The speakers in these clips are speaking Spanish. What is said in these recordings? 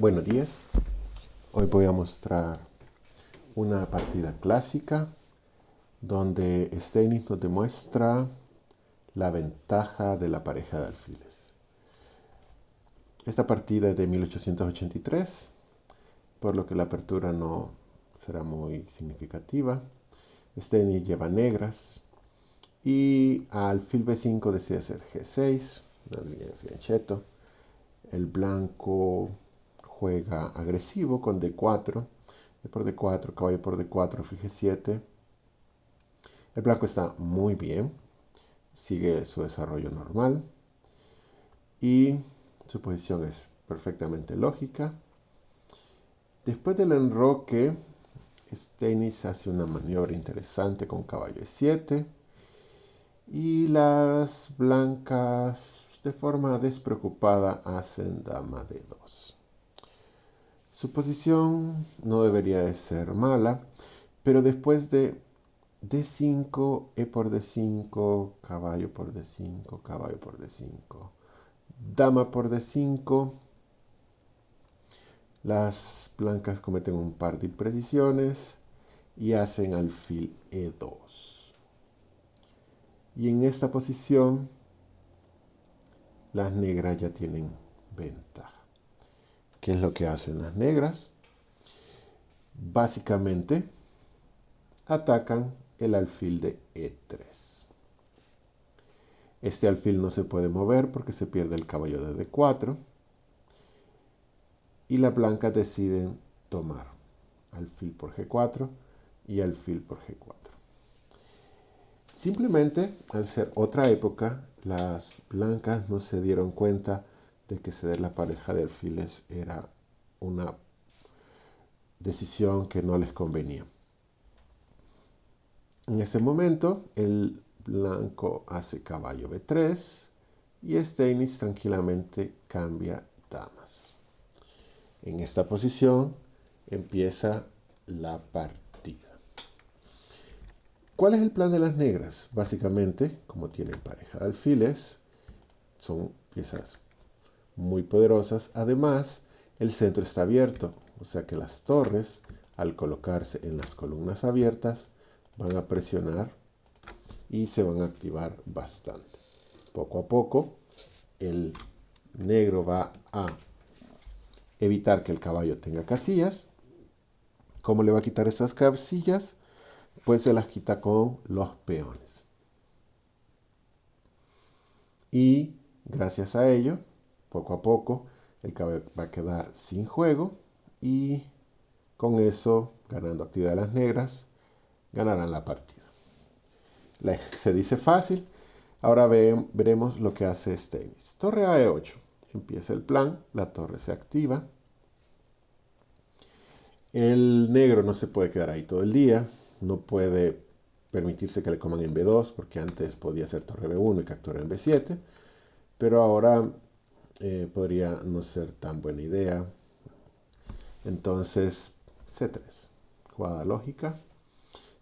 Buenos días. Hoy voy a mostrar una partida clásica donde Steinitz nos demuestra la ventaja de la pareja de alfiles. Esta partida es de 1883, por lo que la apertura no será muy significativa. Steinitz lleva negras y alfil B5 desea hacer G6, una línea de fianchetto. El blanco juega agresivo con D4, por D4, caballo por D4, alfil G7. El blanco está muy bien, sigue su desarrollo normal y su posición es perfectamente lógica. Después del enroque, Steinitz hace una maniobra interesante con caballo E7 y las blancas de forma despreocupada hacen dama D2. Su posición no debería de ser mala, pero después de D5, E por D5, caballo por D5, caballo por D5, dama por D5, las blancas cometen un par de imprecisiones y hacen alfil E2. Y en esta posición, las negras ya tienen ventaja. ¿Qué es lo que hacen las negras? Básicamente, atacan el alfil de E3. Este alfil no se puede mover porque se pierde el caballo de D4. Y las blancas deciden tomar alfil por G4 y alfil por G4. Simplemente, al ser otra época, las blancas no se dieron cuenta de que ceder la pareja de alfiles era una decisión que no les convenía. En ese momento, el blanco hace caballo B3 y Steinitz tranquilamente cambia damas. En esta posición empieza la partida. ¿Cuál es el plan de las negras? Básicamente, como tienen pareja de alfiles, son piezas muy poderosas. Además, el centro está abierto, o sea que las torres, al colocarse en las columnas abiertas, van a presionar y se van a activar bastante. Poco a poco, el negro va a evitar que el caballo tenga casillas. ¿Cómo le va a quitar esas casillas? Pues se las quita con los peones. Y gracias a ello, poco a poco, el caballo va a quedar sin juego y con eso, ganando actividad de las negras, ganarán la partida. Se dice fácil. Ahora veremos lo que hace Steinitz. Torre a E8. Empieza el plan, la torre se activa. El negro no se puede quedar ahí todo el día, no puede permitirse que le coman en B2, porque antes podía ser torre B1 y captura en B7, pero ahora podría no ser tan buena idea. Entonces, C3, jugada lógica,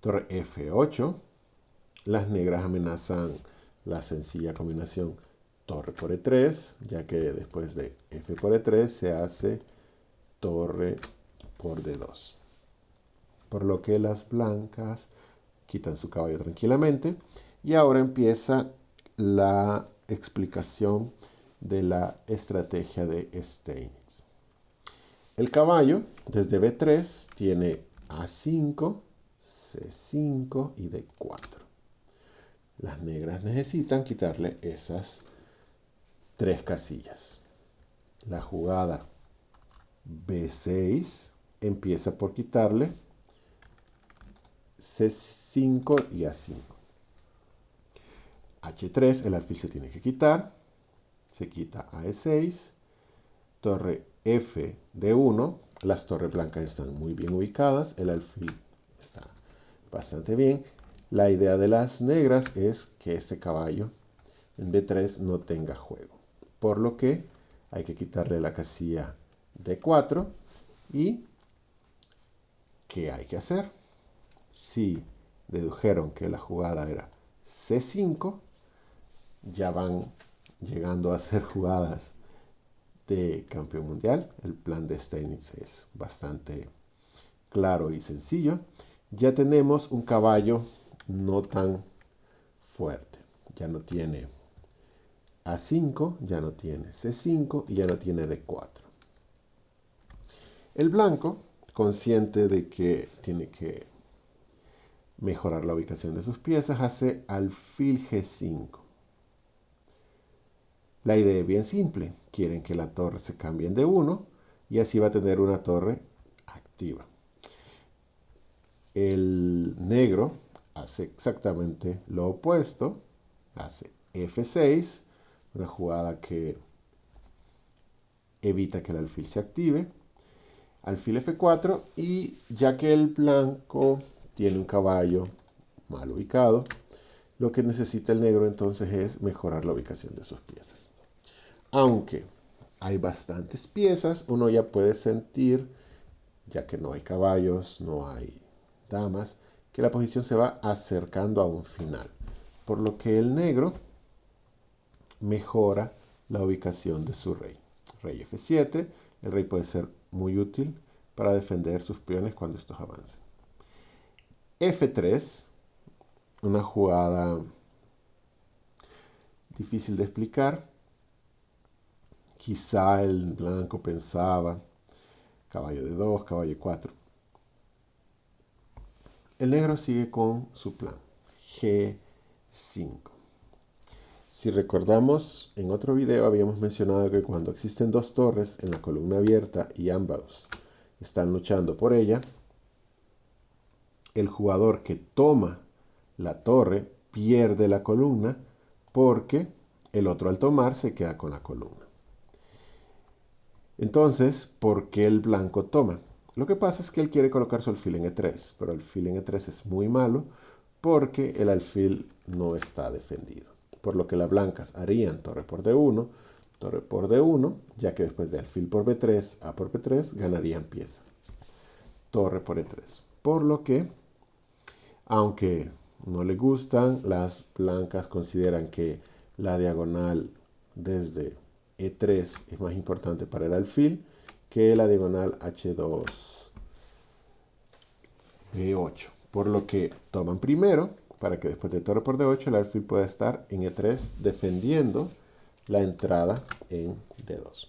torre F8, las negras amenazan la sencilla combinación torre por E3, ya que después de F por E3 se hace torre por D2. Por lo que las blancas quitan su caballo tranquilamente. Y ahora empieza la explicación de la estrategia de Steinitz. El caballo desde B3 tiene A5, C5 y D4. Las negras necesitan quitarle esas tres casillas. La jugada B6 empieza por quitarle C5 y A5. H3, el alfil se tiene que quitar. Se quita a E6. Torre F de 1. Las torres blancas están muy bien ubicadas. El alfil está bastante bien. La idea de las negras es que este caballo en B3 no tenga juego. Por lo que hay que quitarle la casilla D4. ¿Y qué hay que hacer? Si dedujeron que la jugada era C5, ya van llegando a hacer jugadas de campeón mundial. El plan de Steinitz es bastante claro y sencillo. Ya tenemos un caballo no tan fuerte. Ya no tiene A5, ya no tiene C5 y ya no tiene D4. El blanco, consciente de que tiene que mejorar la ubicación de sus piezas, hace alfil G5. La idea es bien simple. Quieren que la torre se cambie de 1 y así va a tener una torre activa. El negro hace exactamente lo opuesto. Hace F6, una jugada que evita que el alfil se active. Alfil F4 y ya que el blanco tiene un caballo mal ubicado, lo que necesita el negro entonces es mejorar la ubicación de sus piezas. Aunque hay bastantes piezas, uno ya puede sentir, ya que no hay caballos, no hay damas, que la posición se va acercando a un final. Por lo que el negro mejora la ubicación de su rey. Rey F7, el rey puede ser muy útil para defender sus peones cuando estos avancen. F3, una jugada difícil de explicar. Quizá el blanco pensaba caballo de 2, caballo de 4. El negro sigue con su plan, G5. Si recordamos, en otro video habíamos mencionado que cuando existen dos torres en la columna abierta y ambos están luchando por ella, el jugador que toma la torre pierde la columna porque el otro al tomar se queda con la columna. Entonces, ¿por qué el blanco toma? Lo que pasa es que él quiere colocar su alfil en E3, pero el alfil en E3 es muy malo porque el alfil no está defendido. Por lo que las blancas harían torre por D1, torre por D1, ya que después de alfil por B3, A por B3, ganarían pieza. Torre por E3. Por lo que, aunque no le gustan, las blancas consideran que la diagonal desde E3 es más importante para el alfil que la diagonal H2 B8. Por lo que toman primero para que después de torre por D8 el alfil pueda estar en E3 defendiendo la entrada en D2.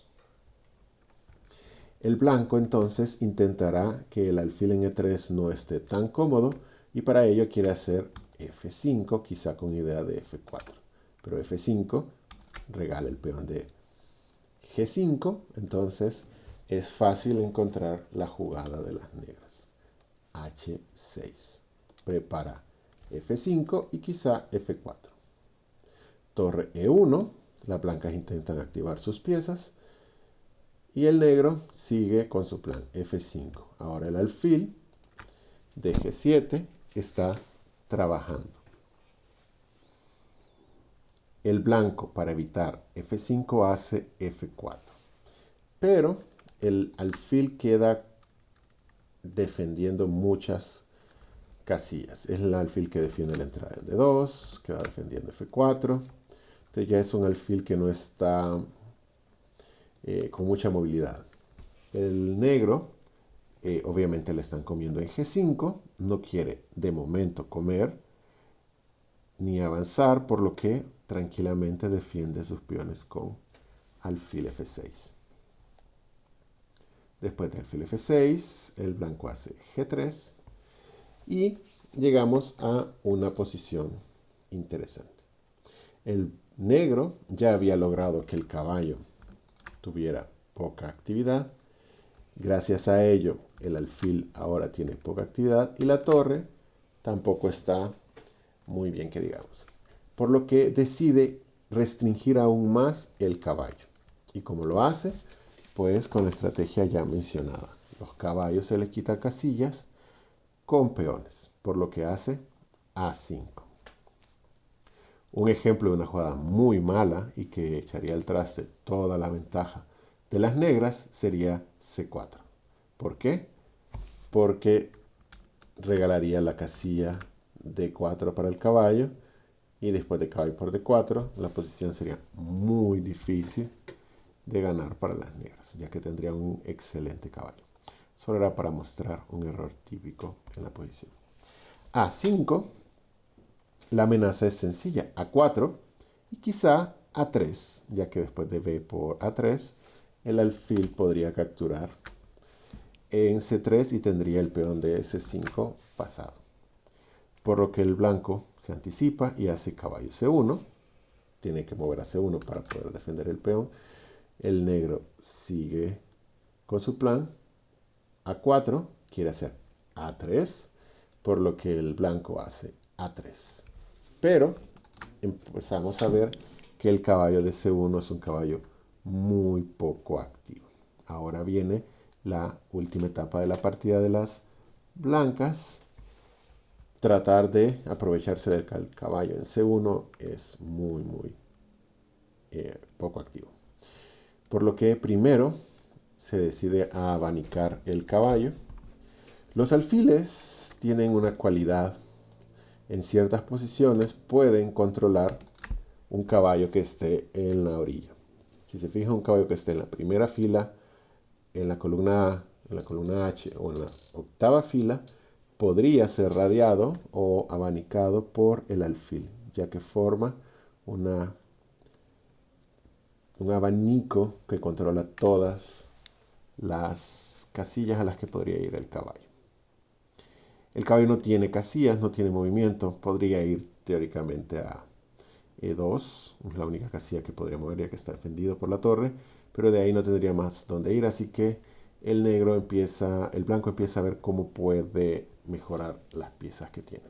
El blanco entonces intentará que el alfil en E3 no esté tan cómodo y para ello quiere hacer F5, quizá con idea de F4. Pero F5 regala el peón de G5, entonces es fácil encontrar la jugada de las negras. H6. Prepara F5 y quizá F4. Torre E1. Las blancas intentan activar sus piezas. Y el negro sigue con su plan F5. Ahora el alfil de G7 está trabajando. El blanco, para evitar F5, hace F4. Pero el alfil queda defendiendo muchas casillas. Es el alfil que defiende la entrada en D2, queda defendiendo F4. Entonces ya es un alfil que no está con mucha movilidad. El negro, obviamente le están comiendo en G5, no quiere de momento comer ni avanzar, por lo que tranquilamente defiende sus peones con alfil F6. Después de alfil F6, el blanco hace G3 y llegamos a una posición interesante. El negro ya había logrado que el caballo tuviera poca actividad. Gracias a ello, el alfil ahora tiene poca actividad y la torre tampoco está muy bien que digamos. Por lo que decide restringir aún más el caballo. ¿Y cómo lo hace? Pues con la estrategia ya mencionada. Los caballos se les quita casillas con peones, por lo que hace A5. Un ejemplo de una jugada muy mala y que echaría al traste toda la ventaja de las negras sería C4. ¿Por qué? Porque regalaría la casilla D4 para el caballo y después de caballo por D4 la posición sería muy difícil de ganar para las negras, ya que tendrían un excelente caballo. Solo era para mostrar un error típico en la posición. A5, la amenaza es sencilla. A4 y quizá A3, ya que después de B por A3, el alfil podría capturar en C3 y tendría el peón de C5 pasado. Por lo que el blanco se anticipa y hace caballo C1. Tiene que mover a C1 para poder defender el peón. El negro sigue con su plan. A4 quiere hacer A3, por lo que el blanco hace A3. Pero empezamos a ver que el caballo de C1 es un caballo muy poco activo. Ahora viene la última etapa de la partida de las blancas. Tratar de aprovecharse del caballo en C1 es muy poco activo. Por lo que primero se decide a abanicar el caballo. Los alfiles tienen una cualidad. En ciertas posiciones pueden controlar un caballo que esté en la orilla. Si se fija, un caballo que esté en la primera fila, en la columna A, en la columna H o en la octava fila, podría ser radiado o abanicado por el alfil, ya que forma un abanico que controla todas las casillas a las que podría ir el caballo. El caballo no tiene casillas, no tiene movimiento, podría ir teóricamente a E2, es la única casilla que podría mover ya que está defendido por la torre, pero de ahí no tendría más donde ir, así que el blanco empieza a ver cómo puede mejorar las piezas que tiene.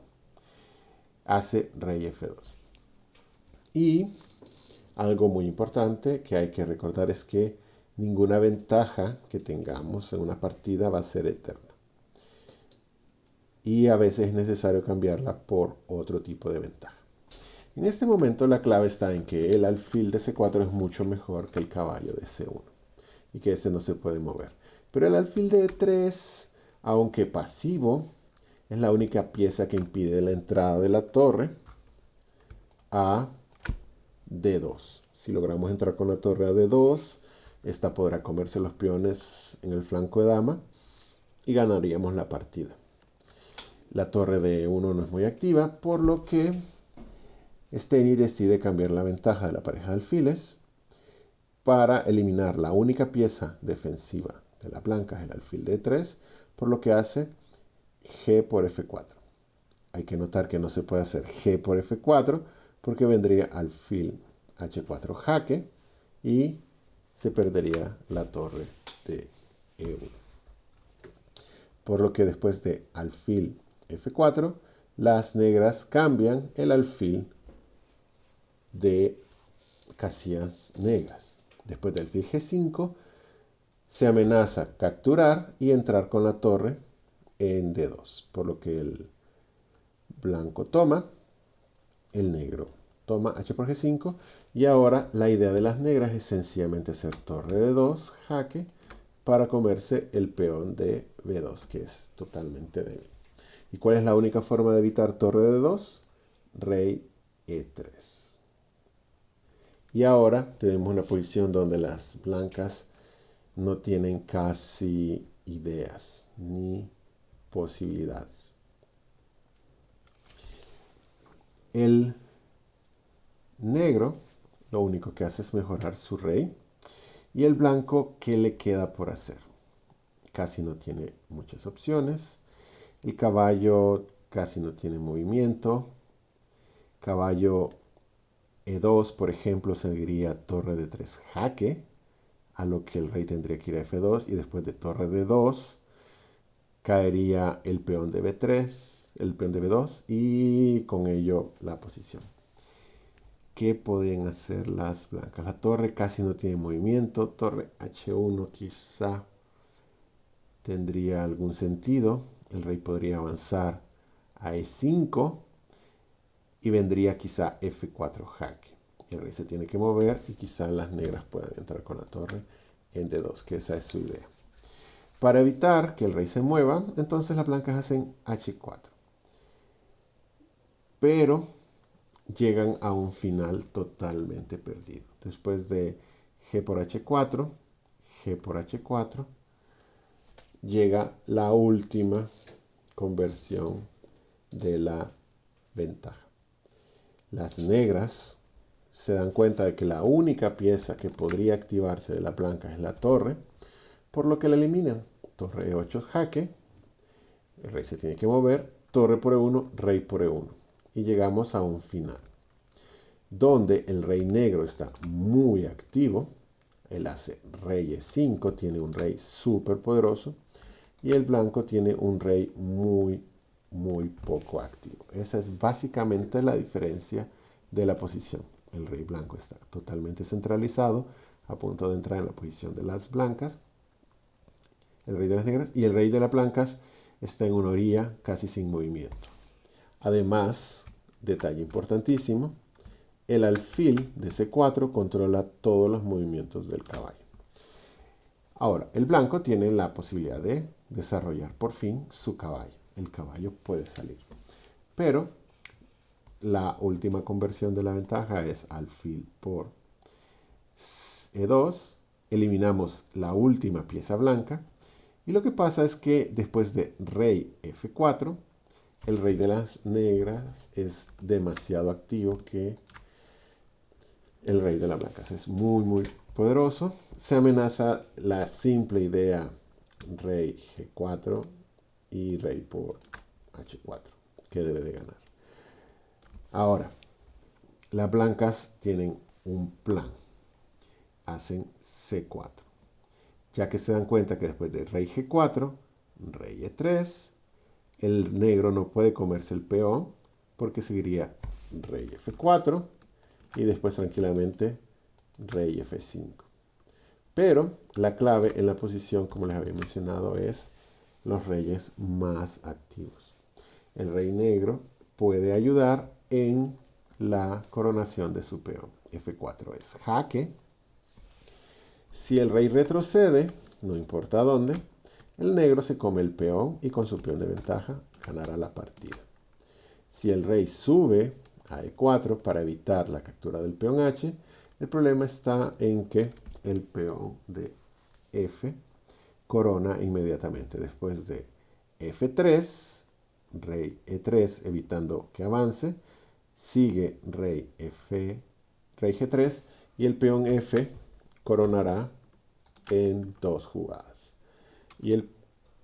Hace rey F2. Y algo muy importante que hay que recordar es que ninguna ventaja que tengamos en una partida va a ser eterna. Y a veces es necesario cambiarla por otro tipo de ventaja. En este momento la clave está en que el alfil de C4 es mucho mejor que el caballo de C1 y que ese no se puede mover. Pero el alfil de E3, aunque pasivo, es la única pieza que impide la entrada de la torre a D2. Si logramos entrar con la torre a D2, esta podrá comerse los peones en el flanco de dama y ganaríamos la partida. La torre de E1 no es muy activa, por lo que Steny decide cambiar la ventaja de la pareja de alfiles para eliminar la única pieza defensiva de la blanca, el alfil de E3, por lo que hace G por F4. Hay que notar que no se puede hacer G por F4 porque vendría alfil H4 jaque y se perdería la torre de E1. Por lo que después de alfil F4, las negras cambian el alfil de casillas negras. Después del alfil G5, se amenaza capturar y entrar con la torre en D2, por lo que el blanco toma, el negro toma H por G5 y ahora la idea de las negras es sencillamente hacer torre de 2, jaque, para comerse el peón de B2, que es totalmente débil. ¿Y cuál es la única forma de evitar torre de 2? Rey E3. Y ahora tenemos una posición donde las blancas no tienen casi ideas ni posibilidades. El negro lo único que hace es mejorar su rey. Y el blanco, ¿qué le queda por hacer? Casi no tiene muchas opciones. El caballo casi no tiene movimiento. Caballo E2, por ejemplo, seguiría torre de 3 jaque, a lo que el rey tendría que ir a F2 y después de torre de 2 caería el peón de B3, el peón de B2 y con ello la posición. ¿Qué podrían hacer las blancas? La torre casi no tiene movimiento. Torre H1 quizá tendría algún sentido. El rey podría avanzar a E5 y vendría quizá F4 jaque. El rey se tiene que mover y quizá las negras puedan entrar con la torre en D2, que esa es su idea. Para evitar que el rey se mueva, entonces las blancas hacen H4. Pero llegan a un final totalmente perdido. Después de G por H4, G por H4, llega la última conversión de la ventaja. Las negras se dan cuenta de que la única pieza que podría activarse de la blanca es la torre, por lo que la eliminan. Torre E8 jaque, el rey se tiene que mover, torre por E1, rey por E1. Y llegamos a un final, donde el rey negro está muy activo. Él hace rey E5, tiene un rey súper poderoso, y el blanco tiene un rey muy poco activo. Esa es básicamente la diferencia de la posición. El rey blanco está totalmente centralizado, a punto de entrar en la posición de las blancas, el rey de las negras, y el rey de las blancas está en una orilla casi sin movimiento. Además, detalle importantísimo, el alfil de C4 controla todos los movimientos del caballo. Ahora, el blanco tiene la posibilidad de desarrollar por fin su caballo. El caballo puede salir. Pero la última conversión de la ventaja es alfil por E2. Eliminamos la última pieza blanca. Y lo que pasa es que después de rey F4, el rey de las negras es demasiado activo que el rey de las blancas. Es muy poderoso. Se amenaza la simple idea rey G4 y rey por H4, que debe de ganar. Ahora, las blancas tienen un plan. Hacen C4. Ya que se dan cuenta que después de rey G4, rey E3, el negro no puede comerse el peón porque seguiría rey F4 y después tranquilamente rey F5. Pero la clave en la posición, como les había mencionado, es los reyes más activos. El rey negro puede ayudar en la coronación de su peón. F4 es jaque. Si el rey retrocede, no importa dónde, el negro se come el peón y con su peón de ventaja ganará la partida. Si el rey sube a E4 para evitar la captura del peón H, el problema está en que el peón de F corona inmediatamente después de F3, rey E3 evitando que avance, sigue rey G3 y el peón F coronará en 2 jugadas. Y el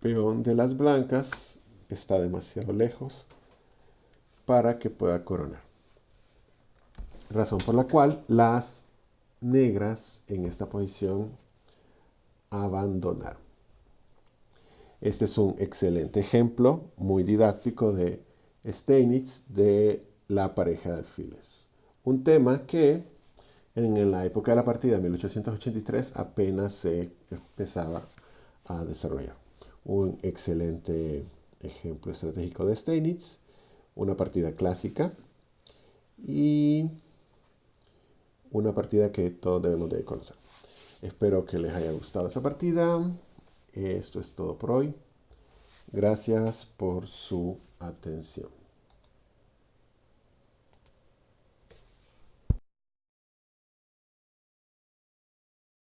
peón de las blancas está demasiado lejos para que pueda coronar. Razón por la cual las negras en esta posición abandonaron. Este es un excelente ejemplo, muy didáctico de Steinitz de la pareja de alfiles. Un tema que en la época de la partida, 1883, apenas se empezaba a desarrollar. Un excelente ejemplo estratégico de Steinitz, una partida clásica y una partida que todos debemos de conocer. Espero que les haya gustado esa partida. Esto es todo por hoy. Gracias por su atención.